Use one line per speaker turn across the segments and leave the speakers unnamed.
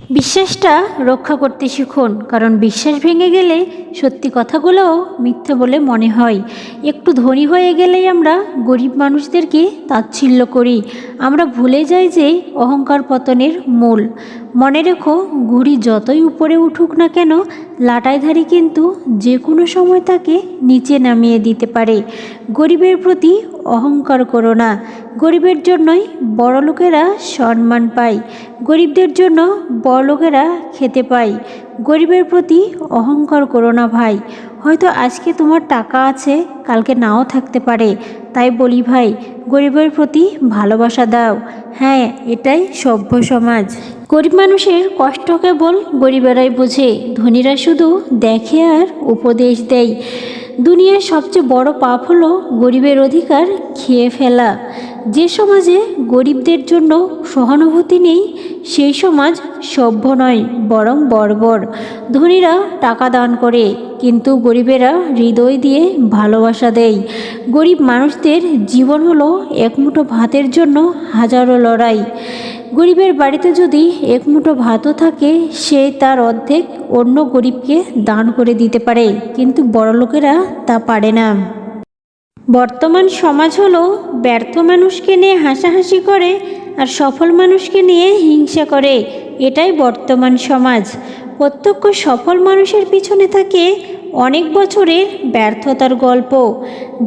বিশ্বাসটা রক্ষা করতে শিখুন, কারণ বিশ্বাস ভেঙে গেলে সত্যি কথাগুলোও মিথ্যে বলে মনে হয়। একটু ধনী হয়ে গেলেই আমরা গরিব মানুষদেরকে তাচ্ছিল্য করি। আমরা ভুলে যাই যে অহংকার পতনের মূল। মনে রেখো, ঘুড়ি যতই উপরে উঠুক না কেন, লাটাইধারী কিন্তু যে কোনো সময় তাকে নিচে নামিয়ে দিতে পারে। গরিবের প্রতি অহংকার করো না। গরিবের জন্যই বড়লোকেরা সম্মান পায়, গরিবদের জন্য বড়লোকেরা খেতে পায়। গরিবের প্রতি অহংকার করো না ভাই। হয়তো আজকে তোমার টাকা আছে, কালকে নাও থাকতে পারে। তাই বলি ভাই, গরিবের প্রতি ভালোবাসা দাও। হ্যাঁ, এটাই সভ্য সমাজ। গরিব মানুষের কষ্ট কেবল গরিবেরাই বোঝে, ধনীরা শুধু দেখে আর উপদেশ দেয়। দুনিয়ার সবচেয়ে বড় পাপ হলো গরিবের অধিকার খেয়ে ফেলা। যে সমাজে গরিবদের জন্য সহানুভূতি নেই, সেই সমাজ সভ্য নয়, বরং বর্বর। ধনীরা টাকা দান করে, কিন্তু গরিবেরা হৃদয় দিয়ে ভালোবাসা দেয়। গরিব মানুষদের জীবন হলো এক মুঠো ভাতের জন্য হাজারো লড়াই। গরিবের বাড়িতে যদি এক মুঠো ভাতও থাকে, সে তার অর্ধেক অন্য গরিবকে দান করে দিতে পারে, কিন্তু বড়লোকেরা তা পারে না। বর্তমান সমাজ হলো ব্যর্থ মানুষকে নিয়ে হাসাহাসি করে আর সফল মানুষকে নিয়ে হিংসা করে। এটাই বর্তমান সমাজ। প্রত্যক্ষ সফল মানুষের পিছনে থাকে অনেক বছরের ব্যর্থতার গল্প।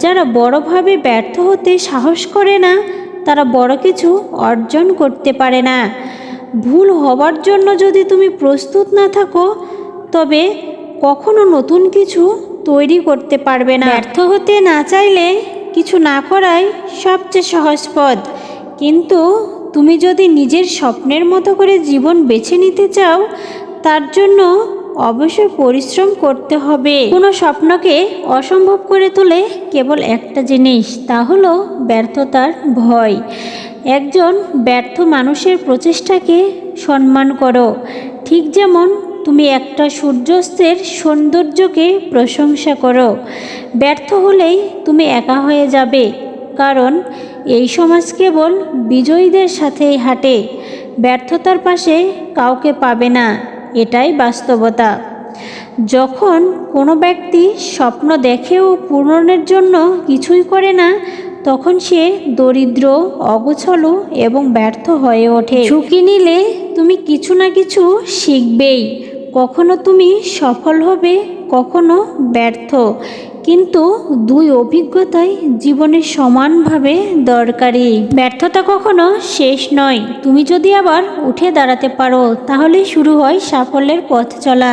যারা বড়ভাবে ব্যর্থ হতে সাহস করে না, তারা বড় কিছু অর্জন করতে পারে না। ভুল হবার জন্য যদি তুমি প্রস্তুত না থাকো, তবে কখনো নতুন কিছু তৈরি করতে পারবে না। ব্যর্থ হতে না চাইলে কিছু না করাই সবচেয়ে সহজ পথ। কিন্তু তুমি যদি নিজের স্বপ্নের মতো করে জীবন বেছে নিতে চাও, তার জন্য অবশ্যই পরিশ্রম করতে হবে। কোনো স্বপ্নকে অসম্ভব করে তোলে কেবল একটা জিনিস, তা হলো ব্যর্থতার ভয়। একজন ব্যর্থ মানুষের প্রচেষ্টাকে সম্মান করো, ঠিক যেমন তুমি একটা সূর্যাস্তের সৌন্দর্যকে প্রশংসা করো। ব্যর্থ হলেই তুমি একা হয়ে যাবে, কারণ এই সমাজ কেবল বিজয়ীদের সাথেই হাঁটে। ব্যর্থতার পাশে কাউকে পাবে না, এটাই বাস্তবতা। যখন কোনো ব্যক্তি স্বপ্ন দেখেও পূরণের জন্য কিছুই করে না, তখন সে দরিদ্র, অগোছালো এবং ব্যর্থ হয়ে ওঠে। ঝুঁকি নিলে তুমি কিছু না কিছু শিখবেই। কখনো তুমি সফল হবে, কখনো ব্যর্থ, কিন্তু দুই অভিজ্ঞতাই জীবনে সমানভাবে দরকারি। ব্যর্থতা কখনো শেষ নয়। তুমি যদি আবার উঠে দাঁড়াতে পারো, তাহলেই শুরু হয় সাফল্যের পথ চলা।